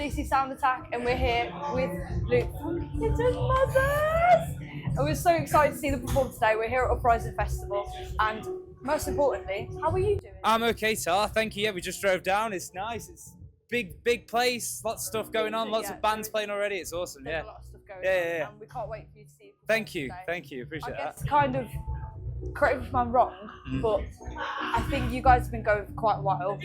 DC Sound Attack, and we're here with Luke from Hidden Mothers. And we're so excited to see them perform today. We're here at Uprising Festival, and most importantly, how are you doing? I'm okay, Tar. Thank you. Yeah, we just drove down. It's nice. It's big place. Lots of stuff going on. Lots of bands playing already. It's awesome. There's Yeah. a lot of stuff going on, Yeah. and we can't wait for you to see you. Thank you. Today. Thank you. Appreciate I that. guess kind of, correct me if I'm wrong, but I think you guys have been going for quite a while.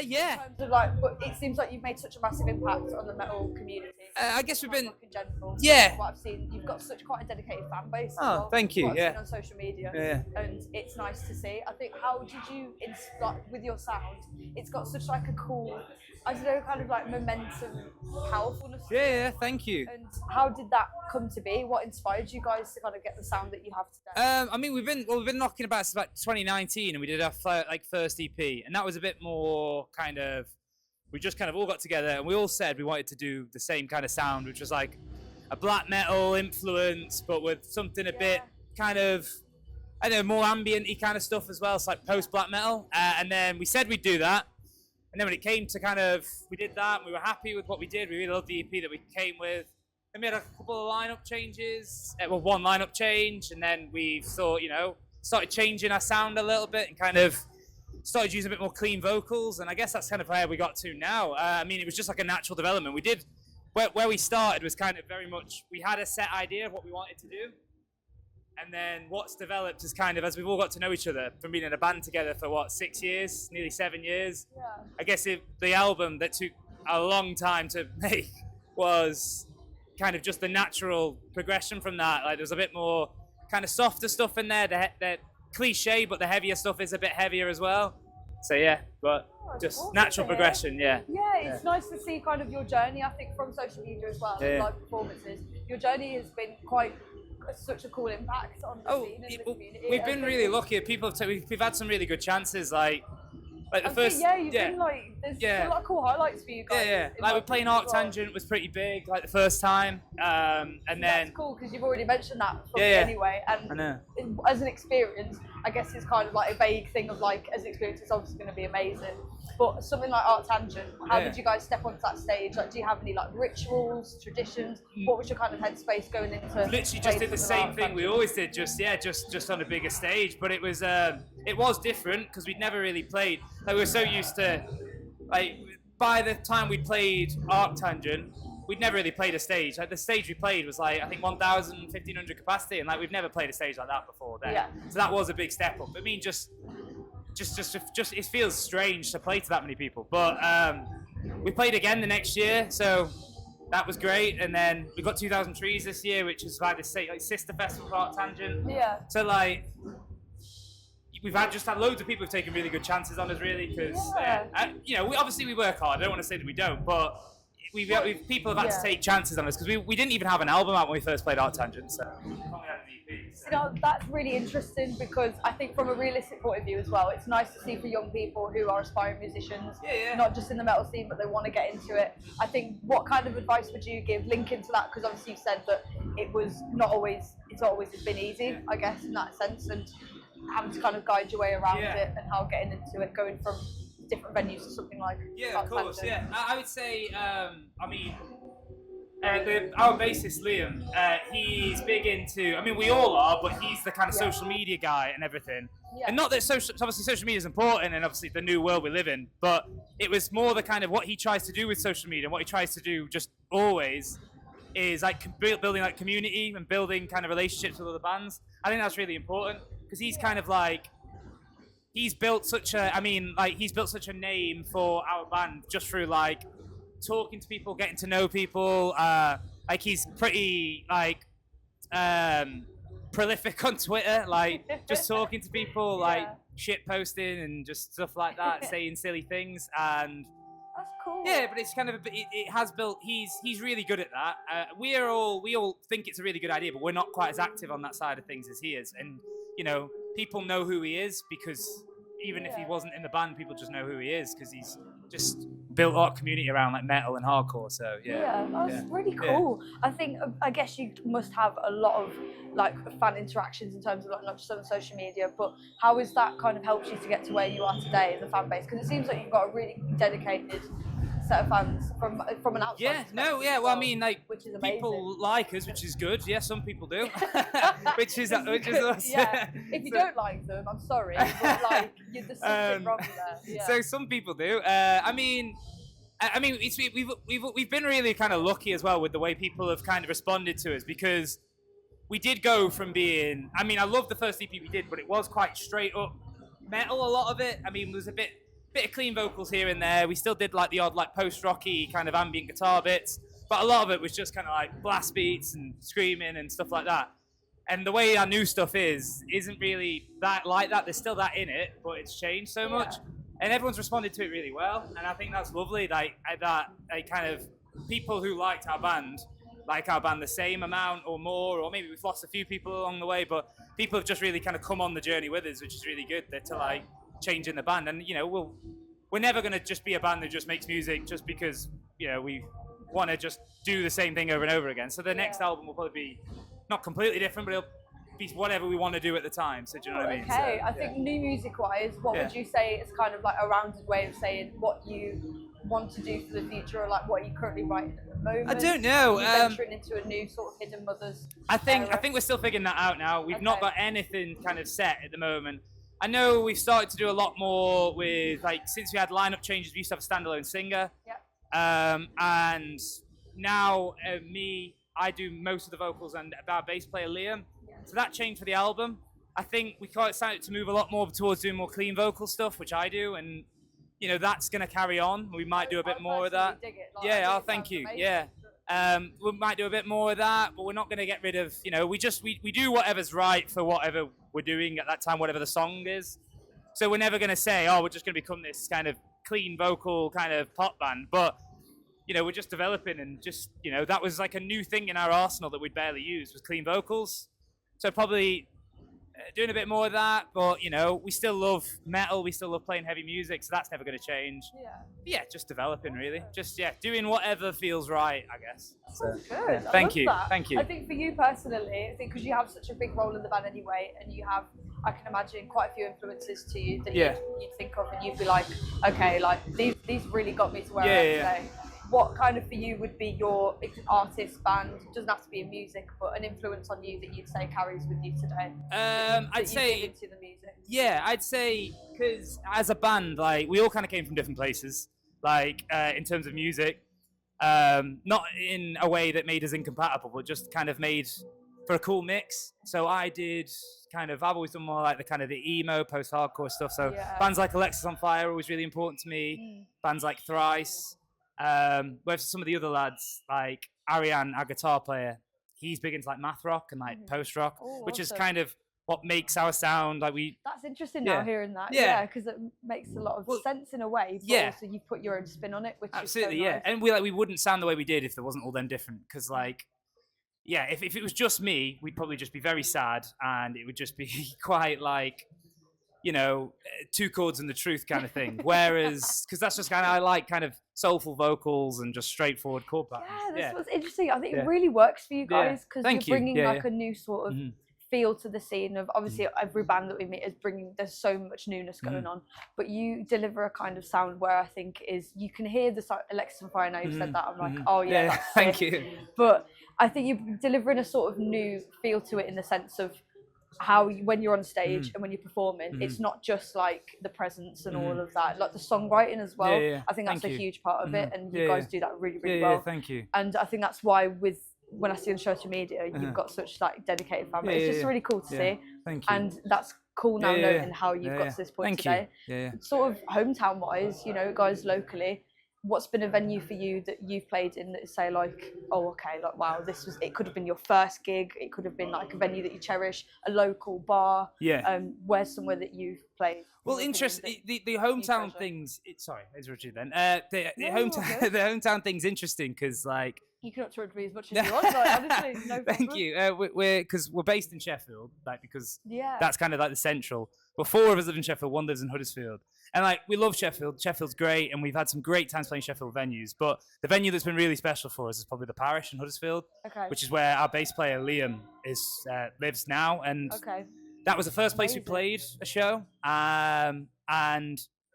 Yeah. In terms of like, but it seems like you've made such a massive impact on the metal community. I guess we've been. Like in general. Yeah. What I've seen, you've got such quite a dedicated fan base. As Oh, well, thank you, what I've yeah. seen on social media. Yeah. And it's nice to see. I think, how did you, like, with your sound, it's got such like a cool, I don't know, kind of like momentum, powerfulness. Yeah. Thank you. And how did that come to be? What inspired you guys to kind of get the sound that you have today? I mean, we've been knocking about since about 2019, and we did our first EP, and that was a bit more kind of. We just kind of all got together, and we all said we wanted to do the same kind of sound, which was like a black metal influence, but with something a bit kind of, I don't know, more ambient-y kind of stuff as well. It's like post-black metal, and then we said we'd do that. And then when it came to kind of, we did that, and we were happy with what we did. We really loved the EP that we came with. Then we had a couple of lineup changes, well, one lineup change, and then we thought, started changing our sound a little bit and kind of started using a bit more clean vocals. And I guess that's kind of where we got to now. I mean, it was just like a natural development. We did, where we started was kind of very much, we had a set idea of what we wanted to do. And then what's developed is kind of, as we've all got to know each other from being in a band together for 6 years, nearly 7 years. Yeah. I guess the album that took a long time to make was kind of just the natural progression from that. Like, there was a bit more kind of softer stuff in there, the cliche, but the heavier stuff is a bit heavier as well. So yeah, but just awesome natural to hear. progression, yeah. Yeah, it's nice to see kind of your journey, I think, from social media as well, and live performances. Your journey has been such a cool impact on the scene and the community. We've been really lucky. People we've had some really good chances, like the first. You've been like, there's a lot of cool highlights for you guys. Yeah. Like, we're playing Arctangent was pretty big, like the first time, and then. That's cool because you've already mentioned that for me anyway. And I know. As an experience, I guess it's kind of like a vague thing of like, as an experience, it's obviously going to be amazing. But something like Arctangent, how did you guys step onto that stage? Like, do you have any like rituals, traditions? What was your kind of headspace going into? Literally just did the same thing we always did, just on a bigger stage. But it was different because we'd never really played. Like, we were so used to, like, by the time we played Arctangent, we'd never really played a stage. Like, the stage we played was like, I think 1,000, 1,500 capacity, and like we've never played a stage like that before then. Yeah. So that was a big step up. I mean, just it feels strange to play to that many people. But we played again the next year, so that was great. And then we got 2,000 Trees this year, which is like this sister festival for Arctangent. Yeah. So like, we've had loads of people who've taken really good chances on us, really, because we work hard. I don't want to say that we don't, but people have had to take chances on us because we didn't even have an album out when we first played Arctangent. So. That's really interesting because I think from a realistic point of view as well, it's nice to see for young people who are aspiring musicians, not just in the metal scene, but they want to get into it. I think, what kind of advice would you give linking to that? Because obviously you said that it's not always been easy, I guess, in that sense, and having to kind of guide your way around it and how getting into it, going from different venues to something like of course, I would say, our bassist Liam, he's big into. I mean, we all are, but he's the kind of social media guy and everything. Yeah. And not that obviously social media is important, and obviously the new world we live in. But it was more the kind of what he tries to do with social media, and what he tries to do just always is like building like community and building kind of relationships with other bands. I think that's really important because he's kind of like. He's built such a name for our band just through like talking to people, getting to know people. Like, he's pretty prolific on Twitter, like just talking to people, like shit posting and just stuff like that, saying silly things. And that's cool. Yeah, but it's kind of it has built. He's really good at that. We all think it's a really good idea, but we're not quite as active on that side of things as he is. And people know who he is because even if he wasn't in the band, people just know who he is because he's just built our community around like metal and hardcore. So that's really cool. I guess you must have a lot of like fan interactions in terms of like not just on social media, but how has that kind of helped you to get to where you are today as a fan base? Because it seems like you've got a really dedicated set of fans from an outside Yeah, perspective no, as yeah. Well, I mean, like, which is amazing. people like us, which is good. Yeah, some people do, which is us. Yeah. If you don't like them, I'm sorry, but like, there's something wrong there. Yeah. So some people do. We've been really kind of lucky as well with the way people have kind of responded to us, because we did go from being. I mean, I love the first EP we did, but it was quite straight up metal. A lot of it. I mean, there was a bit of clean vocals here and there. We still did like the odd like post-rocky kind of ambient guitar bits, but a lot of it was just kind of like blast beats and screaming and stuff like that. And the way our new stuff isn't really that like that. There's still that in it, but it's changed so much. And everyone's responded to it really well, and I think that's lovely. Like kind of people who liked our band like our band the same amount or more, or maybe we've lost a few people along the way, but people have just really kind of come on the journey with us, which is really good. They're to like changing the band, and you know we're never going to just be a band that just makes music just because you know we want to just do the same thing over and over again. So the next album will probably be not completely different, but it'll be whatever we want to do at the time. So do you know what I mean? Okay, So, I think new music-wise, what would you say is kind of like a rounded way of saying what you want to do for the future, or like what are you currently writing at the moment? I don't know. Are you venturing into a new sort of Hidden Mothers? I think we're still figuring that out now. We've not got anything kind of set at the moment. I know we've started to do a lot more with, like, since we had lineup changes, we used to have a standalone singer. Yeah. And now I do most of the vocals, and our bass player Liam. So that changed for the album. I think we quite started to move a lot more towards doing more clean vocal stuff, which I do, and you know that's going to carry on. We might do a bit more of that. Yeah, thank you. Yeah, we might do a bit more of that, but we're not going to get rid of. You know, we do whatever's right for whatever we're doing at that time, whatever the song is. So we're never going to say, oh, we're just going to become this kind of clean vocal kind of pop band, but. You know, we're just developing, and just, you know, that was like a new thing in our arsenal that we'd barely used was clean vocals. So probably doing a bit more of that, but, you know, we still love metal, we still love playing heavy music, so that's never going to change. Yeah. But yeah, just developing, really. Just, doing whatever feels right, I guess. That's good. Thank you. That. Thank you. I think for you personally, I think because you have such a big role in the band anyway, and you have, I can imagine, quite a few influences to you that you'd think of, and you'd be like, okay, like, these really got me to where I am today. What kind of for you would be your artist, band, doesn't have to be in music, but an influence on you that you'd say carries with you today? I'd say into the music. Yeah, I'd say because as a band, like we all kind of came from different places, like in terms of music, not in a way that made us incompatible, but just kind of made for a cool mix. So I've always done more like the kind of the emo, post-hardcore stuff. So bands like Alexis on Fire are always really important to me. Bands like Thrice. Whereas some of the other lads, like Ariane, our guitar player, he's big into like math rock and like post rock, which is kind of what makes our sound like we. That's interesting now hearing that. Yeah, because it makes a lot of sense in a way. But also you put your own spin on it, which absolutely is so nice. And we wouldn't sound the way we did if there wasn't all them different. Because like, if it was just me, we'd probably just be very sad, and it would just be quite like. You know, two chords and the truth kind of thing. Whereas, because that's just kind of, I like kind of soulful vocals and just straightforward chord patterns. Yeah, that's what's interesting. I think it really works for you guys because you're bringing like a new sort of feel to the scene of, obviously every band that we meet is bringing, there's so much newness going on, but you deliver a kind of sound where I think is, you can hear the Alexis on Fire, now you've said that, I'm like, oh yeah, that's thank you. But I think you're delivering a sort of new feel to it in the sense of, how when you're on stage and when you're performing, it's not just like the presence and all of that, like the songwriting as well. I think that's a huge part of it, and you guys do that really well. Thank you. And I think that's why when I see on social media, you've got such like dedicated family. It's just really cool to see. Thank you. And that's cool now knowing how you've got to this point today. Sort of hometown wise, you know, guys locally, what's been a venue for you that you've played in that say like, oh, okay, like, wow, it could have been your first gig, it could have been like a venue that you cherish, a local bar, where's somewhere that you've played? Well, interesting, the hometown things, sorry, it's Richard then. The hometown thing's interesting because like, you can interrupt me as much as you want, like, honestly, no problem. Thank you. Because we're based in Sheffield, like because that's kind of like the central. But 4 of us live in Sheffield, 1 lives in Huddersfield. And like we love Sheffield. Sheffield's great, and we've had some great times playing Sheffield venues. But the venue that's been really special for us is probably the Parish in Huddersfield, which is where our bass player Liam lives now. And that was the first place we played a show. And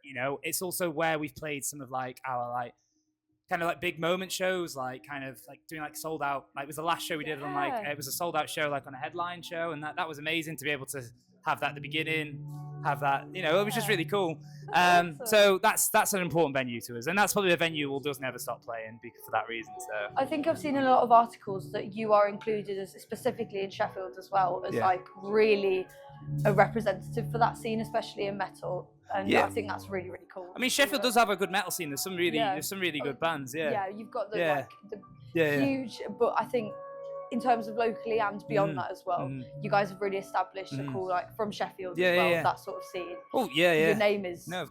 you know, it's also where we've played some of like our like kind of like big moment shows, like kind of like doing like sold out. Like it was the last show we did on like it was a sold out show like on a headline show, and that was amazing to be able to have that at the beginning, have that, you know, it was just really cool. Awesome. So that's an important venue to us, and that's probably a venue we'll just never stop playing for that reason. So I think I've seen a lot of articles that you are included as specifically in Sheffield as well as like really a representative for that scene, especially in metal. And I think that's really, really cool. I mean, Sheffield does have a good metal scene. There's some really good bands. Yeah, you've got the huge, but I think in terms of locally and beyond that as well, you guys have really established a cool, like from Sheffield as well, that sort of scene. Oh yeah, yeah. Your name is there.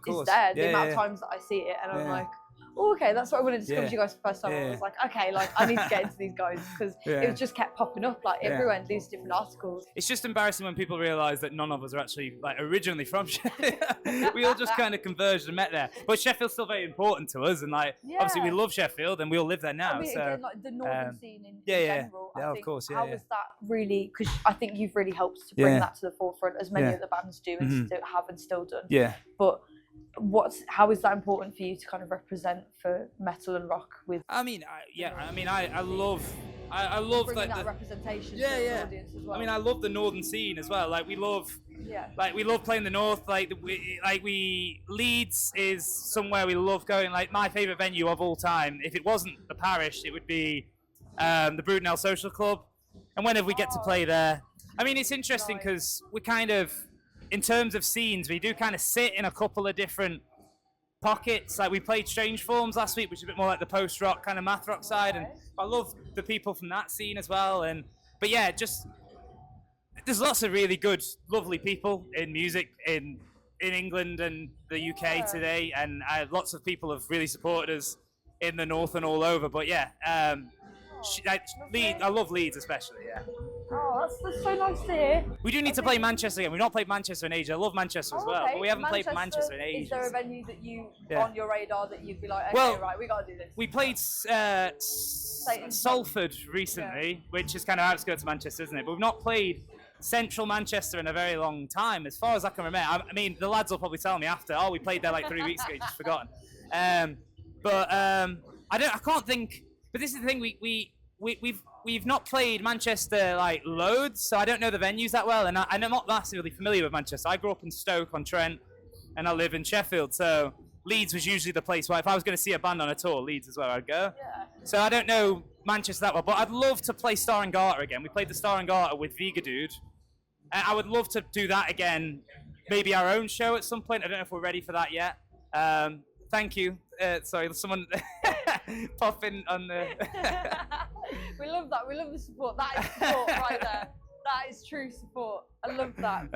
The amount of times that I see it, and I'm like, oh, okay, that's what I wanted to discover you guys for the first time. I was like, okay, like I need to get into these guys because it just kept popping up like everywhere in these different articles. It's just embarrassing when people realise that none of us are actually like originally from Sheffield. We all just kind of converged and met there. But Sheffield's still very important to us, and like obviously we love Sheffield and we all live there now. I mean, so again, like the northern scene in general. Yeah, of course. How was that really? Because I think you've really helped to bring that to the forefront, as many other bands do and have and still done. Yeah. But how is that important for you to kind of represent for metal and rock with? I mean, I love that representation to the audience as well. I mean, I love the northern scene as well. Like we love playing the north. Leeds is somewhere we love going. Like my favourite venue of all time, if it wasn't the Parish, it would be the Brudenell Social Club. And whenever we get to play there, I mean, it's interesting because we kind of, in terms of scenes, we do kind of sit in a couple of different pockets. Like we played Strange Forms last week, which is a bit more like the post-rock kind of math rock side, and I love the people from that scene as well. But yeah, just there's lots of really good, lovely people in music in England and the UK today, and lots of people have really supported us in the north and all over. But yeah, I love Leeds especially. Yeah. Oh, that's so nice to hear. We do need to play Manchester again. We've not played Manchester in ages. I love Manchester as well, but we haven't played Manchester in ages. Is there a venue that you on your radar that you'd be like, okay, right, we gotta do this? We played Salford recently, which is kind of outskirts of Manchester, isn't it? But we've not played central Manchester in a very long time, as far as I can remember. I mean, the lads will probably tell me after, oh, we played there like 3 weeks ago, just forgotten. I can't think. But this is the thing, we've not played Manchester like loads, so I don't know the venues that well, and I'm not massively familiar with Manchester. I grew up in Stoke-on-Trent, and I live in Sheffield, so Leeds was usually the place where if I was going to see a band on a tour, Leeds is where I'd go. Yeah. So I don't know Manchester that well, but I'd love to play Star and Garter again. We played the Star and Garter with Vigadude, and I would love to do that again, maybe our own show at some point. I don't know if we're ready for that yet. Thank you. Sorry, someone popping on the... We love that. We love the support. That is support right there. That is true support. I love that.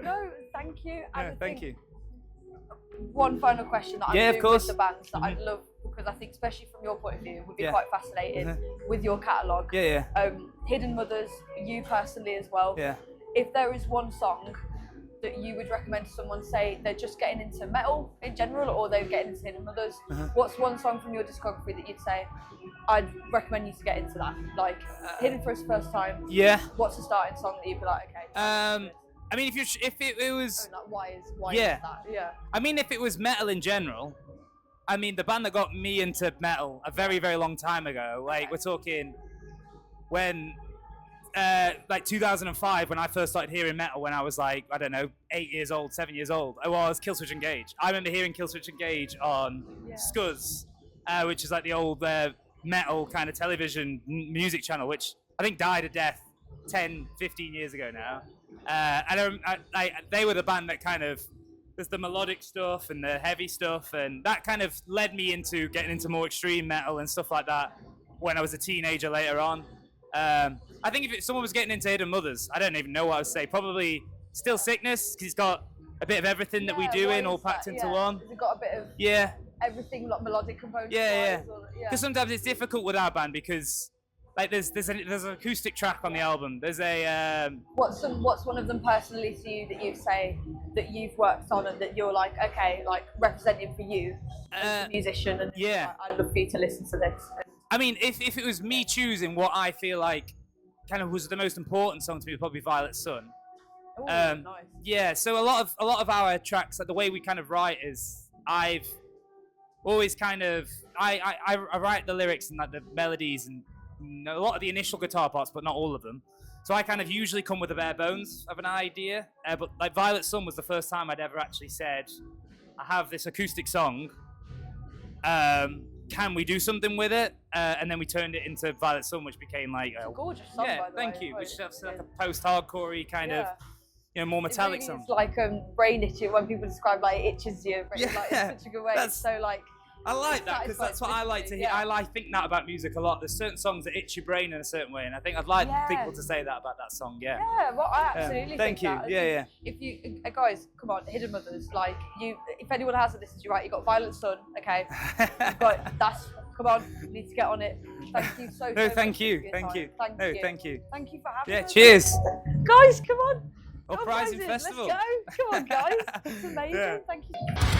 No, thank you. Thank you. One final question that I'm doing with the bands that I'd love, because I think especially from your point of view, would be quite fascinating with your catalogue. Hidden Mothers, you personally as well. Yeah. If there is one song that you would recommend to someone, say they're just getting into metal in general or they're getting into Hidden Mothers, what's one song from your discography that you'd say, I'd recommend you to get into that? Like, Hidden for the first time. Yeah. What's the starting song that you'd be like, okay? I mean, if it was... why is that? Yeah. I mean, if it was metal in general, I mean, the band that got me into metal a very, very long time ago, like, we're talking when... like 2005, when I first started hearing metal, when I was like, I don't know, 8 years old, 7 years old, I was Killswitch Engage. I remember hearing Killswitch Engage on Scuzz, which is like the old metal kind of television music channel, which I think died a death 10, 15 years ago now. And they were the band that kind of, there's the melodic stuff and the heavy stuff, and that kind of led me into getting into more extreme metal and stuff like that when I was a teenager later on. I think if someone was getting into Hidden Mothers, I don't even know what I would say. Probably Still Sickness, because it's got a bit of everything that we do all packed into one. Has it got a bit of everything, like melodic components? Because sometimes it's difficult with our band because like there's an acoustic track on the album. There's a what's one of them personally to you that you say that you've worked on and that you're like, okay, like representing for you as a musician, and I'd love for you to listen to this. I mean, if it was me choosing what I feel like kind of was the most important song to me, probably Violet Sun. Ooh, nice. Yeah, so a lot of our tracks, like the way we kind of write is always kind of I write the lyrics and like the melodies and a lot of the initial guitar parts, but not all of them. So I kind of usually come with a bare bones of an idea. But like Violet Sun was the first time I'd ever actually said, I have this acoustic song. Can we do something with it? And then we turned it into Violet Sun, which became like It's a gorgeous song, yeah, by the thank way. you. Which is like a post-hardcorey kind of, more metallic it song. really is like brain itching when people describe like it itches you, but it's like in such a good way. It's so like. I like that because that's what I like to hear. Yeah. I think that about music a lot. There's certain songs that itch your brain in a certain way, and I think I'd like people to say that about that song. Yeah. Yeah, well, I absolutely Thank you. think that. Yeah. If you guys, come on, Hidden Mothers, like if anyone has it, this is you right. You got Violet Sun, okay? But come on, you need to get on it. Thank you so. No, so thank much you, for your thank time. you. Thank No, you. thank you. Thank you for having Yeah. us. Cheers. Guys, come on. Uprising Uprising, Festival. Let's go. Come on, guys. It's amazing. Yeah. Thank you.